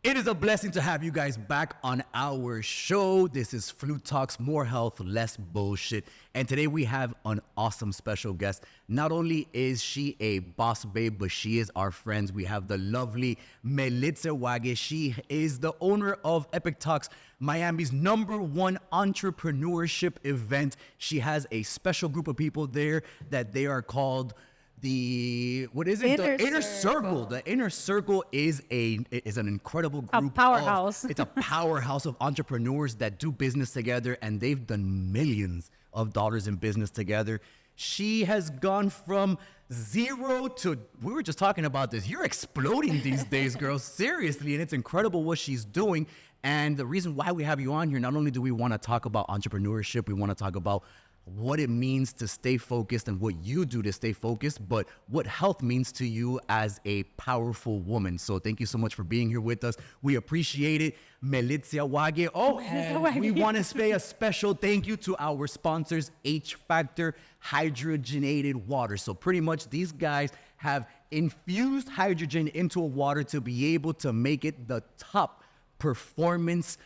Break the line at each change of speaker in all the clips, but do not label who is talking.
It is a blessing to have you guys back on our show. This is Flute Talks, more health, less bullshit. And today we have an awesome special guest. Not only is she a boss babe, but she is our friends. We have the lovely Melitza Wage. She is the owner of Epic Talks, Miami's #1 entrepreneurship event. She has a special group of people there that they are called the Inner Circle. The Inner Circle is an incredible group,
powerhouse.
It's a powerhouse of entrepreneurs that do business together, and they've done millions of dollars in business together. She has gone from zero to, we were just talking about this, you're exploding these days, girl, seriously, and it's incredible what she's doing. And the reason why we have you on here, not only do we want to talk about entrepreneurship, we want to talk about what it means to stay focused and what you do to stay focused, but what health means to you as a powerful woman. So thank you so much for being here with us. We appreciate it. Melitza Wage. Oh, and we want to say a special thank you to our sponsors, H Factor Hydrogenated Water. So pretty much these guys have infused hydrogen into a water to be able to make it the top performance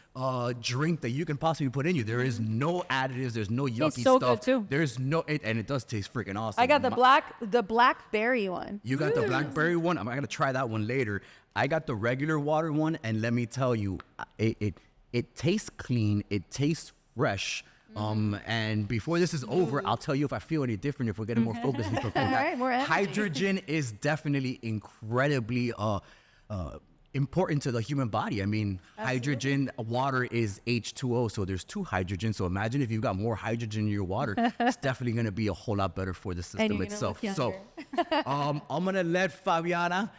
drink that you can possibly put in you. There is no additives, there's no yucky
It's so
stuff.
good too.
There's no and it does taste freaking awesome.
I got the blackberry one.
You got the blackberry one? I'm gonna try that one later. I got the regular water one, and let me tell you, it tastes clean, it tastes fresh. And before this is over, I'll tell you if I feel any different, if we're getting more focused. All
right, more energy.
Hydrogen is definitely incredibly important to the human body. I mean, hydrogen, water is H2O, so there's 2 hydrogens. So imagine if you've got more hydrogen in your water, it's definitely going to be a whole lot better for the system itself. So I'm going to let Fabiana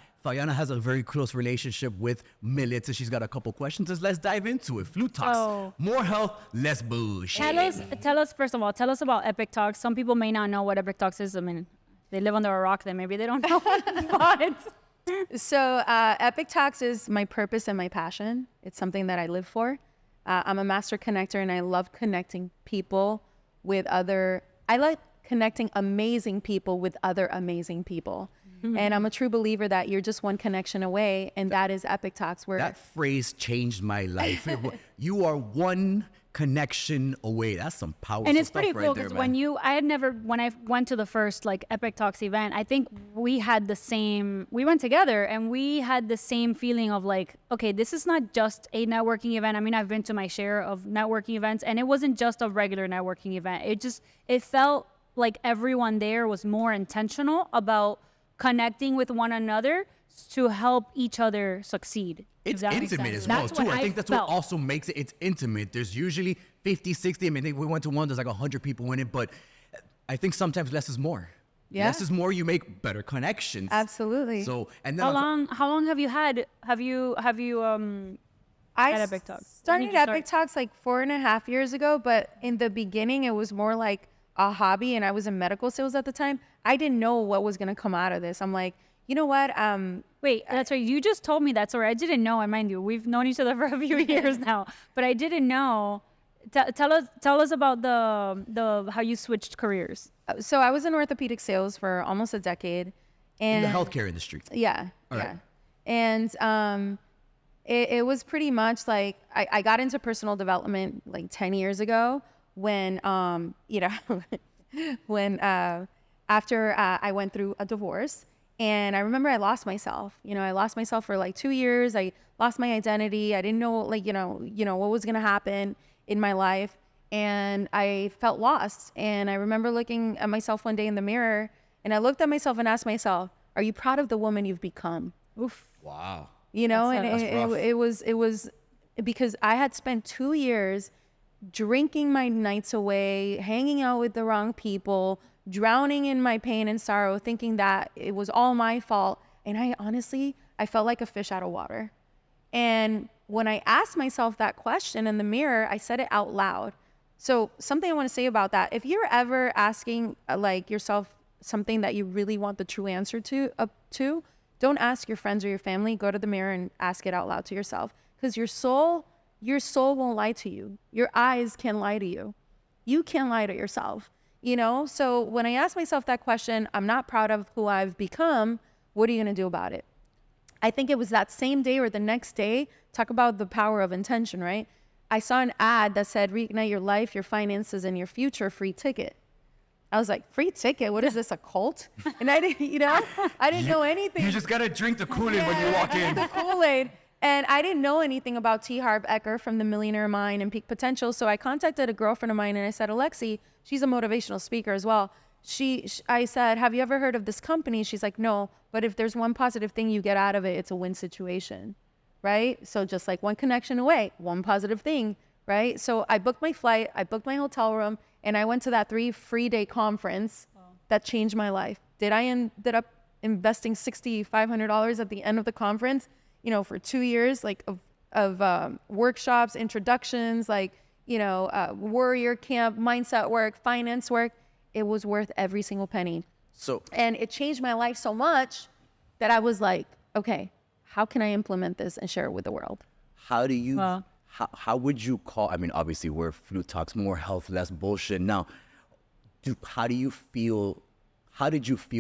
has a very close relationship with Melitza. She's got a couple questions. Let's dive into it. Flute Talks, more health, less bullshit.
Tell us, first of all, tell us about Epic Talks. Some people may not know what Epic Talks is. I mean, they live under a rock, then maybe they don't know what it is.
So Epic Talks is my purpose and my passion. It's something that I live for. I'm a master connector, and I love connecting people with I like connecting amazing people with other amazing people. Mm-hmm. And I'm a true believer that you're just one connection away, and that is Epic Talks.
That phrase changed my life. You are one connection away. That's some powerful stuff.
And it's pretty
right
cool
there,
because
man.
when I went to the first like Epic Talks event, I think we went together and we had the same feeling of like, okay, this is not just a networking event. I mean, I've been to my share of networking events, and it wasn't just a regular networking event. It felt like everyone there was more intentional about connecting with one another to help each other succeed.
It's intimate as well, too. I think that's what also makes it. It's intimate. There's usually 50, 60. I mean, we went to one, there's like 100 people in it, but I think sometimes less is more.
Yeah.
Less is more, you make better connections.
Absolutely.
So, and then
how long have you had at Epic Talks?
Started Epic Talks like 4.5 years ago, but in the beginning, it was more like a hobby, and I was in medical sales at the time. I didn't know what was going to come out of this. I'm like, you know what?
Wait, that's right. You just told me that story. I didn't know. And mind you, we've known each other for a few years now, but I didn't know. Tell us about the how you switched careers.
So I was in orthopedic sales for almost a decade, and
in the healthcare industry.
Yeah,
All
yeah.
right.
And it was pretty much like I got into personal development like 10 years ago when after I went through a divorce. And I remember I lost myself. I lost myself for like 2 years. I lost my identity. I didn't know, like, what was going to happen in my life. And I felt lost. And I remember looking at myself one day in the mirror, and I looked at myself and asked myself, are you proud of the woman you've become? Oof.
Wow.
It was because I had spent 2 years drinking my nights away, hanging out with the wrong people, drowning in my pain and sorrow, thinking that it was all my fault. And I felt like a fish out of water. And when I asked myself that question in the mirror, I said it out loud. So something I want to say about that, if you're ever asking like yourself something that you really want the true answer to, don't ask your friends or your family. Go to the mirror and ask it out loud to yourself, because your soul won't lie to you. Your eyes can lie to you. You can't lie to yourself. So when I ask myself that question, I'm not proud of who I've become. What are you going to do about it? I think it was that same day or the next day. Talk about the power of intention, right? I saw an ad that said, reignite your life, your finances, and your future, free ticket. I was like, free ticket? What is this, a cult? And I didn't, I didn't know anything.
You just gotta drink the Kool-Aid when you walk in.
The Kool-Aid. And I didn't know anything about T. Harv Eker from The Millionaire Mind and Peak Potential. So I contacted a girlfriend of mine and I said, Alexi, she's a motivational speaker as well. I said, have you ever heard of this company? She's like, no, but if there's one positive thing you get out of it, it's a win situation, right? So just like one connection away, one positive thing, right? So I booked my flight, I booked my hotel room, and I went to that 3 free day conference that changed my life. I ended up investing $6,500 at the end of the conference, for 2 years, like of workshops, introductions, like, warrior camp, mindset work, finance work. It was worth every single penny. And it changed my life so much that I was like, okay, how can I implement this and share it with the world?
How do you, how would you call, I mean, obviously we're Flute Talks, more health, less bullshit. Now, how did you feel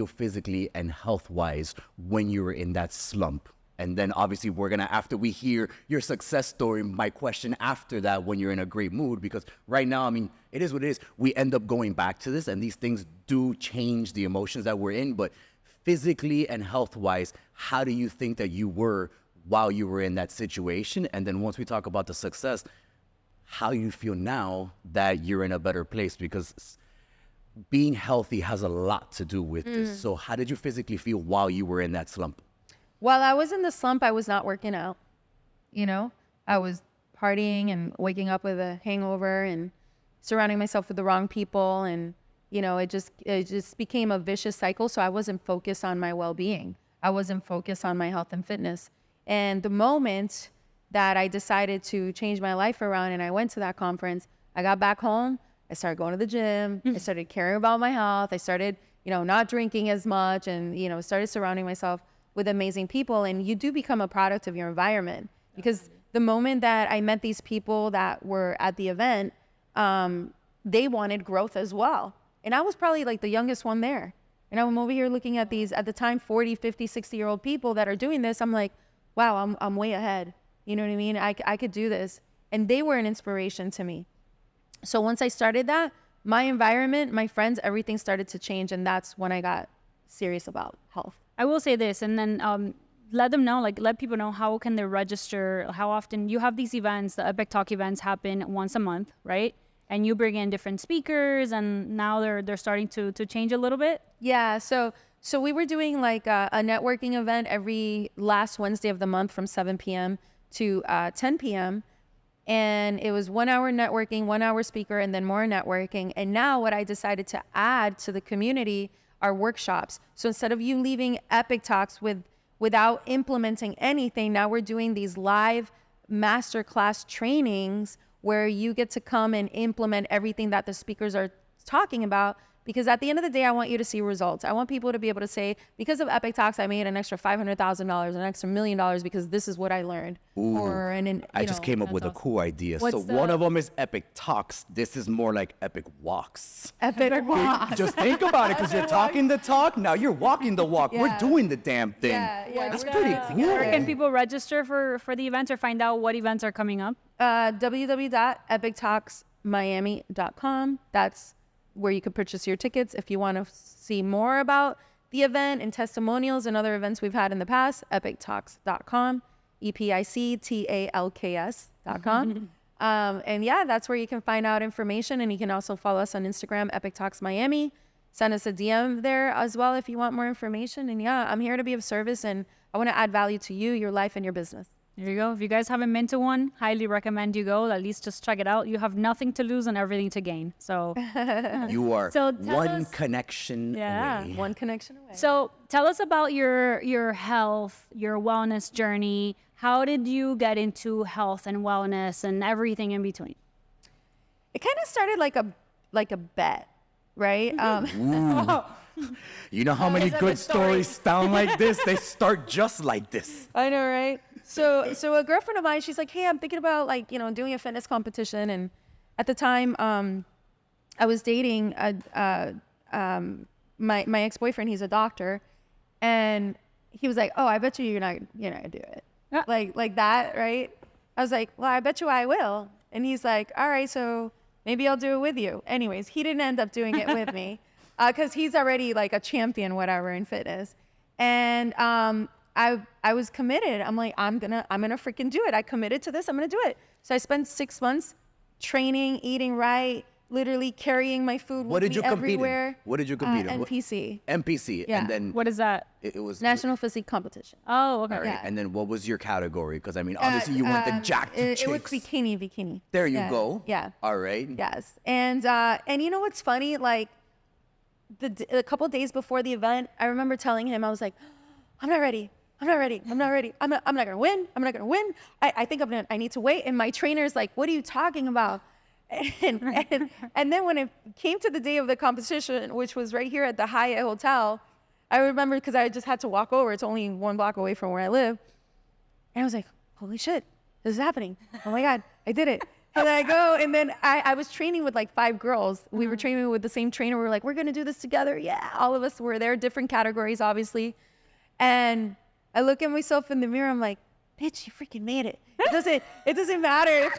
physically and health-wise when you were in that slump? And then obviously we're gonna, after we hear your success story, my question after that, when you're in a great mood, because right now, I mean, it is what it is. We end up going back to this, and these things do change the emotions that we're in, but physically and health-wise, how do you think that you were while you were in that situation? And then once we talk about the success, how you feel now that you're in a better place, because being healthy has a lot to do with this. So how did you physically feel while you were in that slump?
While I was in the slump, I was not working out. I was partying and waking up with a hangover and surrounding myself with the wrong people. And, it just became a vicious cycle. So I wasn't focused on my well-being. I wasn't focused on my health and fitness. And the moment that I decided to change my life around and I went to that conference, I got back home. I started going to the gym. I started caring about my health. I started, not drinking as much and, started surrounding myself with amazing people. And you do become a product of your environment, because the moment that I met these people that were at the event, they wanted growth as well. And I was probably like the youngest one there. And I'm over here looking at these, at the time, 40, 50, 60-year-old people that are doing this. I'm like, wow, I'm way ahead. You know what I mean? I could do this. And they were an inspiration to me. So once I started that, my environment, my friends, everything started to change. And that's when I got serious about health.
I will say this, and then let people know how can they register, how often you have these events. The Epic Talk events happen once a month, right? And you bring in different speakers, and now they're starting to change a little bit.
Yeah, so we were doing like a networking event every last Wednesday of the month from 7 p.m. to 10 p.m. And it was 1 hour networking, 1 hour speaker, and then more networking. And now what I decided to add to the community are workshops. So instead of you leaving Epic Talks without implementing anything, now we're doing these live masterclass trainings where you get to come and implement everything that the speakers are talking about. Because at the end of the day, I want you to see results. I want people to be able to say, because of Epic Talks, I made an extra $500,000, an extra $1 million because this is what I learned.
I just came up with a cool idea. So one of them is Epic Talks. This is more like Epic Walks.
Epic Walks.
Just think about it, because you're talking the talk, now you're walking the walk.
Yeah.
We're doing the damn thing.
Yeah,
That's pretty cool.
Where can people register for the events or find out what events are coming up?
www.epictalksmiami.com. That's where you could purchase your tickets. If you want to see more about the event and testimonials and other events we've had in the past, epictalks.com, EPICTALKS.com. And yeah, that's where you can find out information. And you can also follow us on Instagram, Epic Talks Miami. Send us a DM there as well if you want more information. And yeah, I'm here to be of service, and I want to add value to you, your life, and your business.
There you go. If you guys haven't been to one, highly recommend you go. At least just check it out. You have nothing to lose and everything to gain. So
you are
So tell
one
us-
connection away.
One connection away.
So tell us about your health, your wellness journey. How did you get into health and wellness and everything in between?
It kind of started like a bet, right?
You know how many good stories sound like this? They start just like this.
I know, right? So a girlfriend of mine, she's like, hey, I'm thinking about doing a fitness competition. And at the time, I was dating my ex-boyfriend. He's a doctor. And he was like, oh, I bet you're not gonna do it.
Yeah.
Like that, right? I was like, well, I bet you I will. And he's like, all right, so maybe I'll do it with you. Anyways, he didn't end up doing it with me because he's already like a champion, whatever, in fitness. And I was committed. I'm like, I'm gonna freaking do it. I committed to this. I'm gonna do it. So I spent 6 months training, eating right, literally carrying my food
What
with
did you
me
compete
everywhere.
in? What did you compete in? What-
NPC,
NPC.
Yeah.
And then
What is that?
it was
National Physique Competition.
Oh, okay.
All right.
Yeah.
And then what was your category? Because I mean, obviously you weren't the jacked
It was
chicks.
bikini.
There you
Yeah.
go.
Yeah.
All right.
Yes. And you know what's funny? Like a couple days before the event, I remember telling him, I was like, I'm not ready. I'm not gonna win. I think I need to wait. And my trainer's like, what are you talking about? And then when it came to the day of the competition, which was right here at the Hyatt Hotel, I remember because I just had to walk over. It's only 1 block away from where I live. And I was like, holy shit, this is happening. Oh my God, I did it. And then I go, and then I was training with like 5 girls. We were training with the same trainer. We were like, we're gonna do this together. Yeah, all of us were there, different categories, obviously. And I look at myself in the mirror. I'm like, bitch, you freaking made it. It doesn't matter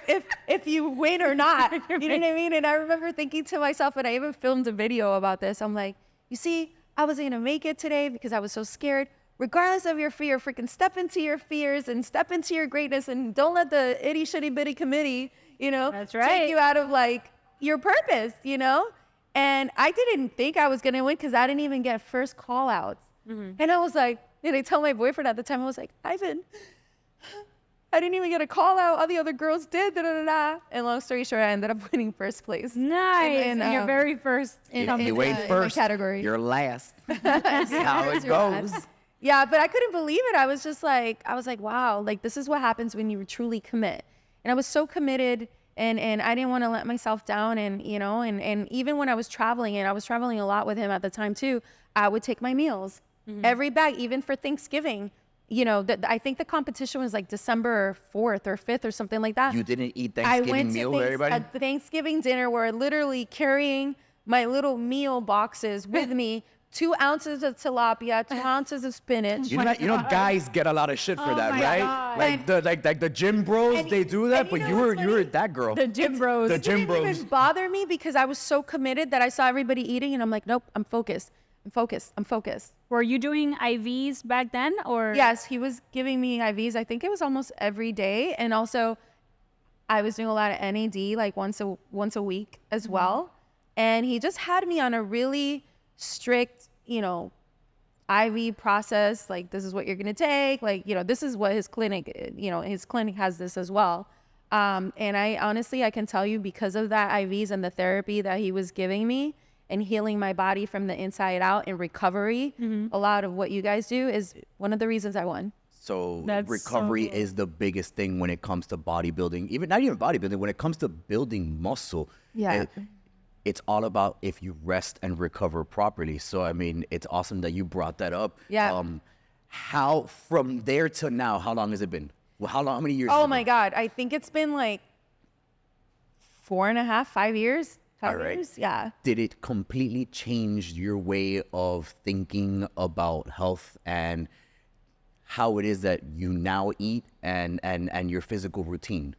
if you win or not. You know what I mean? And I remember thinking to myself, and I even filmed a video about this. I'm like, you see, I wasn't gonna make it today because I was so scared. Regardless of your fear, freaking step into your fears and step into your greatness, and don't let the itty shitty bitty committee,
That's right.
take you out of like your purpose, And I didn't think I was gonna win because I didn't even get first call outs. And I was like, and I tell my boyfriend at the time, I was like, Ivan, I didn't even get a call out. All the other girls did. And long story short, I ended up winning first place.
Nice.
In,
Your very first.
If you wait
my
first,
category.
you're last. That's how it goes.
Yeah, but I couldn't believe it. I was like, wow, like this is what happens when you truly commit. And I was so committed, and I didn't want to let myself down. And and even when I was traveling, and I was traveling a lot with him at the time too, I would take my meals every bag, even for Thanksgiving. I think the competition was like December 4th or 5th or something like that.
You didn't eat
I
Thanksgiving
went
meal
to
with everybody?
a Thanksgiving dinner where literally carrying my little meal boxes with me, 2 ounces of tilapia, 2 ounces of spinach.
You know, guys get a lot of shit for that,
my
right?
God.
Like the gym bros,
And-
they do that,
and
but
you
you
know
were
what's
you were
funny?
that girl.
The gym bros.
The
It
gym
didn't
bros.
even bother me because I was so committed that I saw everybody eating, and I'm like, nope, I'm focused.
Were you doing IVs back then, or?
Yes, he was giving me IVs. I think it was almost every day, and also I was doing a lot of NAD like once a week as well. And he just had me on a really strict, IV process. Like, this is what you're gonna take. Like, this is what his clinic. His clinic has this as well. And I honestly, I can tell you, because of that IVs and the therapy that he was giving me and healing my body from the inside out and recovery, a lot of what you guys do is one of the reasons I won.
So
That's
recovery
so cool.
is the biggest thing when it comes to bodybuilding. Not even bodybuilding, when it comes to building muscle.
Yeah.
It's all about if you rest and recover properly. So I mean, it's awesome that you brought that up.
Yeah.
How from there to now, how long has it been? Well, how many years? has
Oh
it
my
been?
God. I think it's been like 4.5, 5 years. 5
All right.
years? Yeah.
Did it completely change your way of thinking about health and how it is that you now eat and your physical routine?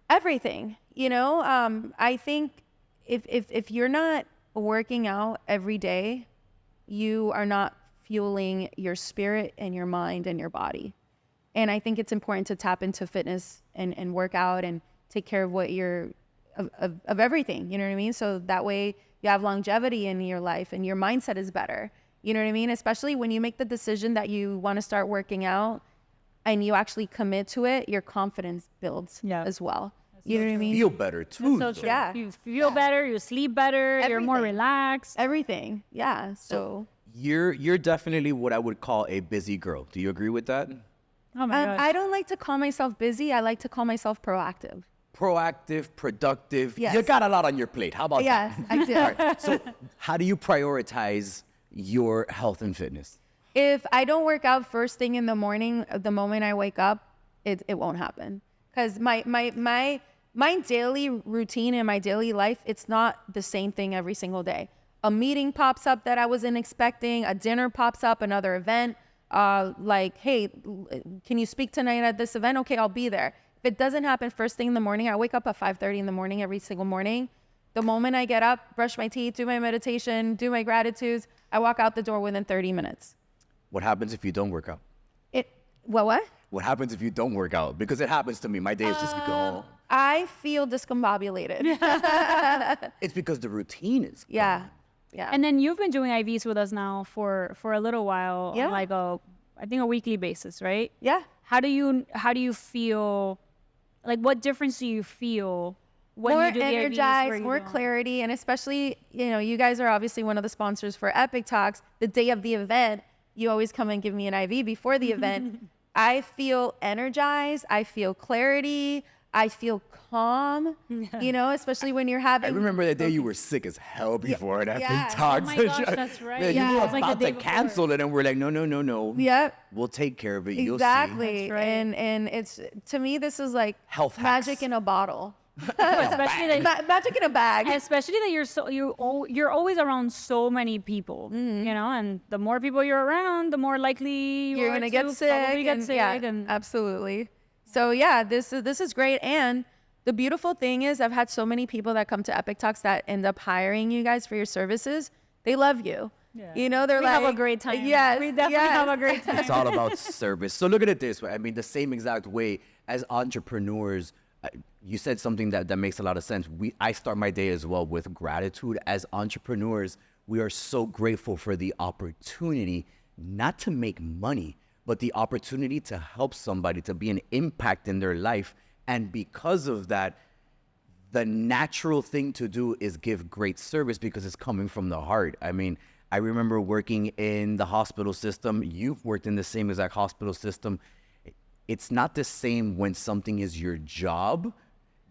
Everything, I think if you're not working out every day, you are not fueling your spirit and your mind and your body. And I think it's important to tap into fitness and work out and take care of what of everything, you know what I mean? So that way you have longevity in your life and your mindset is better. You know what I mean? Especially when you make the decision that you want to start working out and you actually commit to it, your confidence builds as well. You know what I mean?
Feel better too.
So
though.
true.
Yeah.
You feel better. You sleep better. You're more
Everything.
relaxed.
Everything. Yeah. So
You're definitely what I would call a busy girl. Do you agree with that?
Oh my gosh.
I don't like to call myself busy. I like to call myself proactive.
Proactive, productive.
Yes.
You got a lot on your plate. How about
Yes, I do.
that? So how do you prioritize your health and fitness?
If I don't work out first thing in the morning, the moment I wake up, it won't happen. Because my daily routine and my daily life, it's not the same thing every single day. A meeting pops up that I wasn't expecting, a dinner pops up, another event like, hey, can you speak tonight at this event? Okay, I'll be there. If it doesn't happen first thing in the morning, I wake up at 5:30 in the morning every single morning. The moment I get up, brush my teeth, do my meditation, do my gratitudes, I walk out the door within 30 minutes.
What happens if you don't work out?
What?
What happens if you don't work out? Because it happens to me. My days just go.
I feel discombobulated.
It's because the routine is
Yeah. Yeah.
And then you've been doing IVs with us now for a little while,
Yeah.
on like I think a weekly basis, right?
yeah.
How do you feel? Like, what difference do you feel when
More
you do the IVs where
energized,
you
more
don't?
clarity, and especially, you guys are obviously one of the sponsors for Epic Talks. The day of the event, you always come and give me an IV before the event. I feel energized. I feel clarity. I feel calm, especially when you're having.
I remember that day you were sick as hell before that
yeah.
big talk.
Oh my gosh, that's right.
Yeah, you
Yeah.
were
It was
like the
about
day
to
before.
cancel it, and we're like, no.
Yep.
We'll take care of it. You'll see.
Exactly.
That's right.
And it's, to me, this is like
Health
magic
hacks.
in a bottle.
Especially that,
Magic in a bag.
especially that you're always around so many people, and the more people you're around, the more likely
You're
are
gonna get
to
sick.
probably get
and,
sick.
yeah,
And
absolutely. So yeah, this is great. And the beautiful thing is, I've had so many people that come to Epic Talks that end up hiring you guys for your services. They love you.
Yeah.
They're
We
like,
have a great time.
Yes,
We definitely
yes.
have a great time.
It's all about service. So look at it this way. I mean, the same exact way as entrepreneurs, you said something that makes a lot of sense. I start my day as well with gratitude. As entrepreneurs, we are so grateful for the opportunity not to make money, but the opportunity to help somebody, to be an impact in their life. And because of that, the natural thing to do is give great service because it's coming from the heart. I mean, I remember working in the hospital system. You've worked in the same exact hospital system. It's not the same when something is your job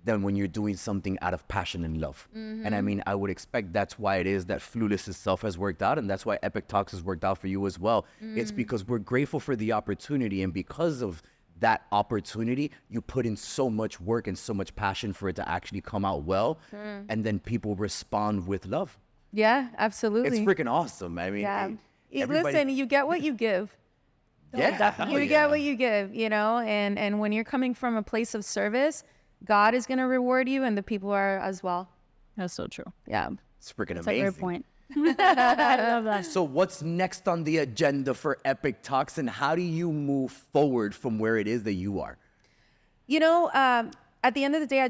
than when you're doing something out of passion and love. And I mean, I would expect that's why it is that Flueless itself has worked out, and that's why Epic Talks has worked out for you as well. It's because we're grateful for the opportunity, and because of that opportunity, you put in so much work and so much passion for it to actually come out well, and then people respond with love.
Yeah, absolutely.
It's freaking awesome. I mean,
Yeah.
everybody-
Listen, you get what you give.
yeah,
definitely.
You get what you give, and when you're coming from a place of service, God is going to reward you, and the people are as well.
That's so true.
Yeah.
It's freaking
That's a
amazing.
great point. I love that.
So what's next on the agenda for Epic Talks, and how do you move forward from where it is that you are?
At the end of the day, I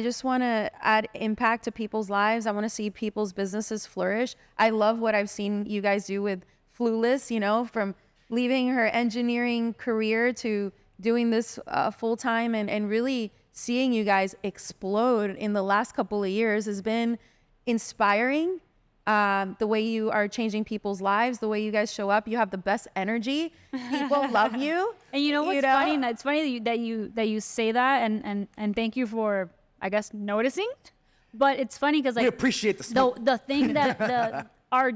just want to add impact to people's lives. I want to see people's businesses flourish. I love what I've seen you guys do with Flueless, from leaving her engineering career to doing this full time, and really seeing you guys explode in the last couple of years has been inspiring. The way you are changing people's lives, the way you guys show up, you have the best energy. People love you.
And you know what's funny? It's funny that you say that, and thank you for, I guess, noticing. But it's funny because
We appreciate the smoke.
the thing that our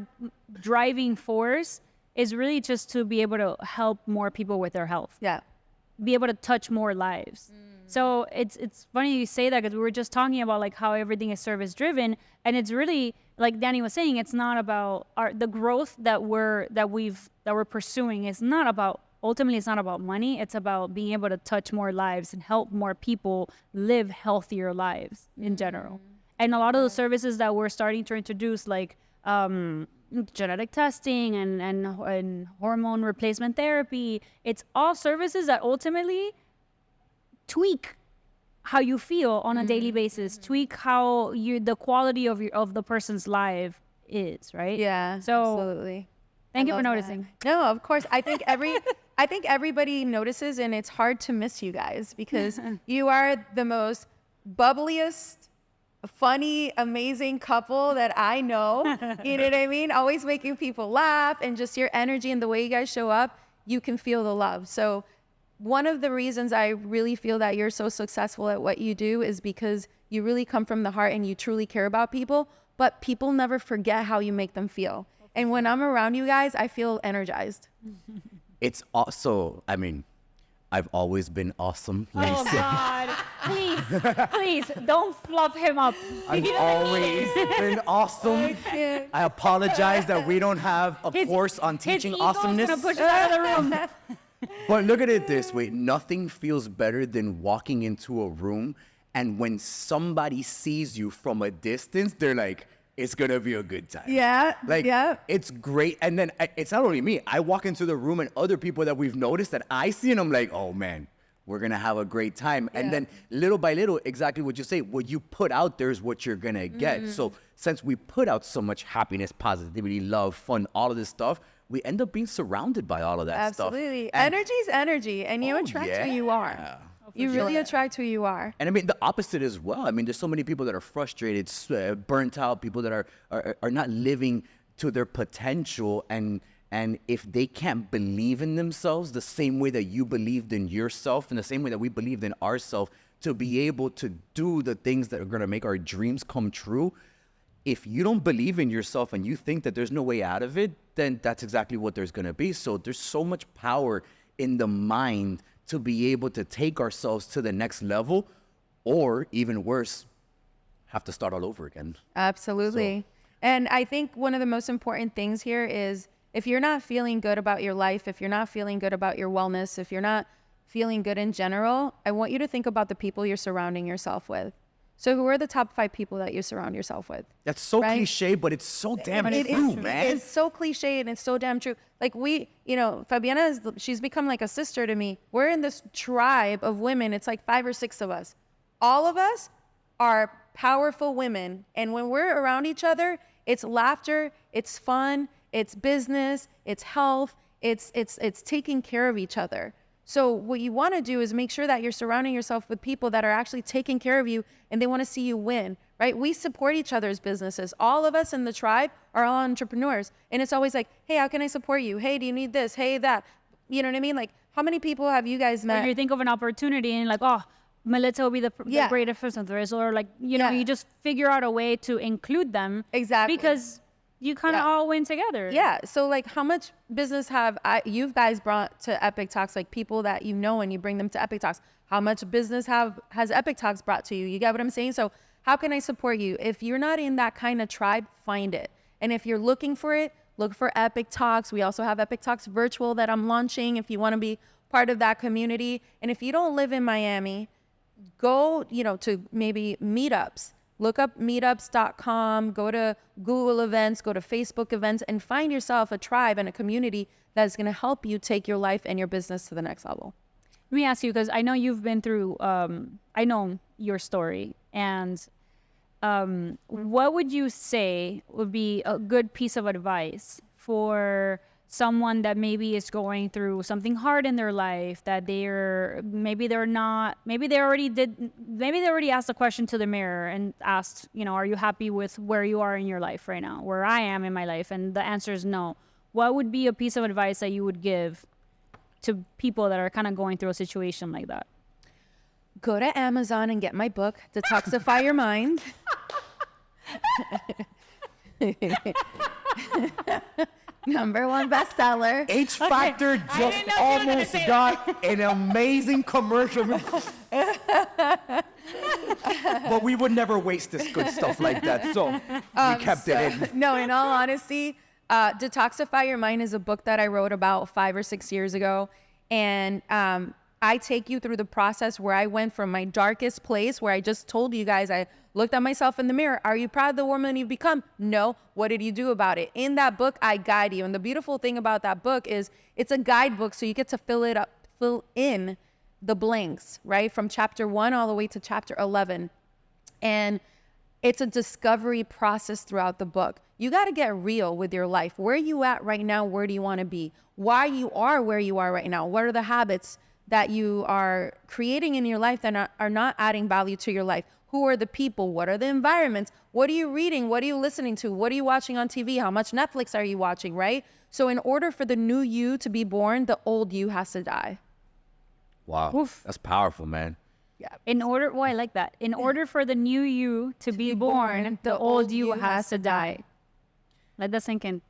driving force is really just to be able to help more people with their health,
Yeah.
be able to touch more lives. So it's funny you say that, because we were just talking about like how everything is service driven, and it's really, like Danny was saying, it's not about the growth that we're pursuing. It's not about, ultimately it's not about money. It's about being able to touch more lives and help more people live healthier lives in general. And a lot of the services that we're starting to introduce, like genetic testing and hormone replacement therapy, it's all services that ultimately tweak how you feel on a daily basis, tweak how the quality of the person's life is, right?
Yeah.
So
absolutely.
thank
I
you for
love that.
noticing.
No, of course. I think everybody notices, and it's hard to miss you guys because you are the most bubbliest, funny, amazing couple that I know. You know what I mean? Always making people laugh, and just your energy and the way you guys show up, you can feel the love. So one of the reasons I really feel that you're so successful at what you do is because you really come from the heart and you truly care about people, but people never forget how you make them feel. And when I'm around you guys, I feel energized.
It's also, I mean, I've always been awesome.
Oh God, please Please don't fluff him up.
I've always been awesome. I apologize that we don't have a course on teaching
his ego's
awesomeness.
gonna push us out of the room.
But look at it this way. Nothing feels better than walking into a room and when somebody sees you from a distance, they're like, it's going to be a good time.
Yeah.
Like,
yeah.
it's great. And then it's not only me. I walk into the room and other people that we've noticed that I see and I'm like, oh man, we're going to have a great time. And then little by little, exactly what you say, what you put out there is what you're going to get. So since we put out so much happiness, positivity, love, fun, all of this stuff, we end up being surrounded by all of that stuff.
Absolutely.
And-
Energy is energy, and you attract who you are. You really attract who you are.
And I mean, the opposite as well. I mean, there's so many people that are frustrated, burnt out, people that are not living to their potential. And if they can't believe in themselves the same way that you believed in yourself and the same way that we believed in ourselves to be able to do the things that are going to make our dreams come true, if you don't believe in yourself and you think that there's no way out of it, then that's exactly what there's going to be. So there's so much power in the mind to be able to take ourselves to the next level, or even worse, have to start all over again.
Absolutely. And I think one of the most important things here is if you're not feeling good about your life, if you're not feeling good about your wellness, if you're not feeling good in general, I want you to think about the people you're surrounding yourself with. So who are the top 5 people that you surround yourself with?
That's so
Right?
cliche, but it's so damn
It
true,
is,
man.
It's so cliche and it's so damn true. Like Fabiana she's become like a sister to me. We're in this tribe of women. It's like 5 or 6 of us. All of us are powerful women. And when we're around each other, it's laughter, it's fun, it's business, it's health, it's taking care of each other. So what you want to do is make sure that you're surrounding yourself with people that are actually taking care of you and they want to see you win, right? We support each other's businesses. All of us in the tribe are all entrepreneurs. And it's always like, hey, how can I support you? Hey, do you need this? Hey, that. You know what I mean? Like, how many people have you guys met?
Or you think of an opportunity and like, oh, Melissa will be the greatest person there is. Or like, you know, you just figure out a way to include them.
Exactly.
Because you kind of all win together.
Yeah. So like how much business have you guys brought to Epic Talks, like people that you know and you bring them to Epic Talks? How much business has Epic Talks brought to you? You get what I'm saying? So how can I support you? If you're not in that kind of tribe, find it. And if you're looking for it, look for Epic Talks. We also have Epic Talks Virtual that I'm launching if you want to be part of that community. And if you don't live in Miami, go, to maybe meetups. Look up meetups.com, go to Google events, go to Facebook events, and find yourself a tribe and a community that's going to help you take your life and your business to the next level.
Let me ask you, because I know you've been through, I know your story. And what would you say would be a good piece of advice for someone that maybe is going through something hard in their life, that maybe they already asked the question to the mirror and asked, are you happy with where you are in your life right now, where I am in my life? And the answer is no. What would be a piece of advice that you would give to people that are kind of going through a situation like that?
Go to Amazon and get my book, Detoxify Your Mind. #1 bestseller.
H Factor just almost got an amazing commercial. But we would never waste this good stuff like that. So we kept it in.
No, in all honesty, Detoxify Your Mind is a book that I wrote about 5 or 6 years ago. And I take you through the process where I went from my darkest place, where I just told you guys, I looked at myself in the mirror. Are you proud of the woman you've become? No. What did you do about it? In that book, I guide you. And the beautiful thing about that book is it's a guidebook, so you get to fill in the blanks, right? From chapter 1 all the way to chapter 11. And it's a discovery process throughout the book. You got to get real with your life. Where are you at right now? Where do you want to be? Why you are where you are right now? What are the habits that you are creating in your life that are not adding value to your life? Who are the people? What are the environments? What are you reading? What are you listening to? What are you watching on TV? How much Netflix are you watching, right? So in order for the new you to be born, the old you has to die.
Wow.
Oof.
That's powerful, man.
Yeah.
I like that. In order for the new you to be born, the old you has to die. Let that sink in.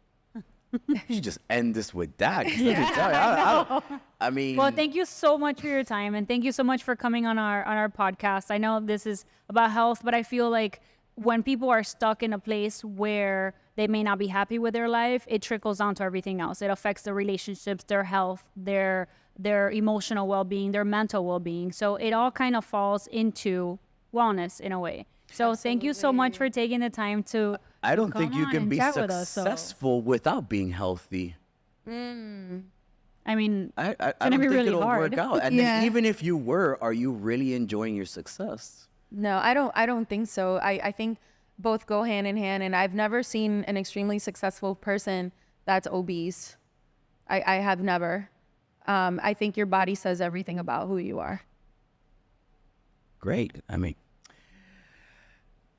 You should just end this with that. 'Cause let me tell you, I mean,
Well, thank you so much for your time, and thank you so much for coming on our podcast. I know this is about health, but I feel like when people are stuck in a place where they may not be happy with their life, it trickles down to everything else. It affects their relationships, their health, their emotional well-being, their mental well-being. So it all kind of falls into wellness in a way. So thank you so much for taking the time to
I don't
come
think you
on
can
and
be
chat with us, so-
successful without being healthy.
I mean,
I
gonna
don't
be
think
really
it'll
hard.
work out. And
Yeah.
then even if you were, are you really enjoying your success?
No, I don't think so. I think both go hand in hand, and I've never seen an extremely successful person that's obese. I have never. I think your body says everything about who you are.
Great. I mean,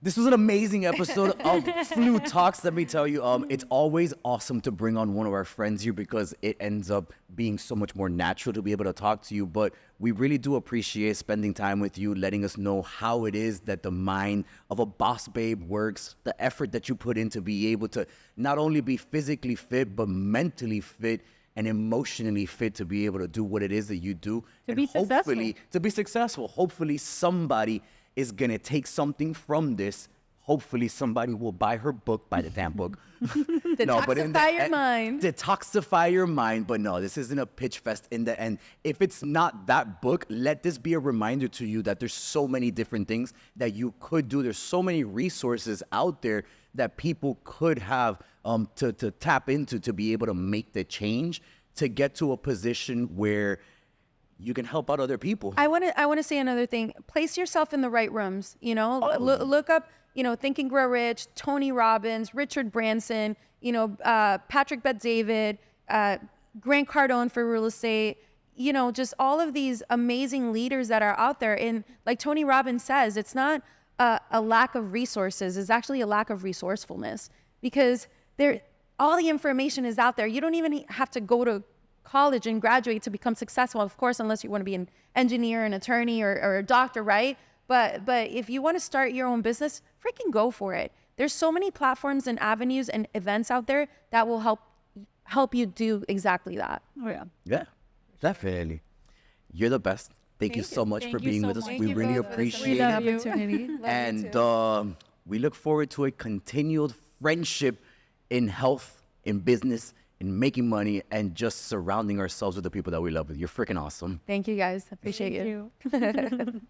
this was an amazing episode of Flu Talks. Let me tell you, it's always awesome to bring on one of our friends here because it ends up being so much more natural to be able to talk to you. But we really do appreciate spending time with you, letting us know how it is that the mind of a boss babe works, the effort that you put in to be able to not only be physically fit, but mentally fit and emotionally fit to be able to do what it is that you do.
To be successful.
Hopefully, to be successful. Hopefully somebody is going to take something from this. Hopefully somebody will buy her book, buy the damn book.
Detoxify your mind.
Detoxify your mind. But no, this isn't a pitch fest in the end. If it's not that book, let this be a reminder to you that there's so many different things that you could do. There's so many resources out there that people could have to tap into to be able to make the change, to get to a position where you can help out other people.
I want to say another thing. Place yourself in the right rooms. You know, look up. You know, Think and Grow Rich, Tony Robbins, Richard Branson. You know, Patrick Bet-David, Grant Cardone for real estate. You know, just all of these amazing leaders that are out there. And like Tony Robbins says, it's not a lack of resources. It's actually a lack of resourcefulness because all the information is out there. You don't even have to go to college and graduate to become successful, of course, unless you want to be an engineer, an attorney, or a doctor, right? But if you want to start your own business, freaking go for it. There's so many platforms and avenues and events out there that will help you do exactly that.
oh yeah.
Yeah, definitely. You're the best. Thank you so much
Thank
for
you
being
so
with us.
much.
We
Thank you
really
both.
appreciate
We love
it.
you.
Opportunity.
And we look forward to a continued friendship in health, in business, in making money, and just surrounding ourselves with the people that we love. You're freaking awesome.
Thank you guys. Appreciate
Thank
you.
you.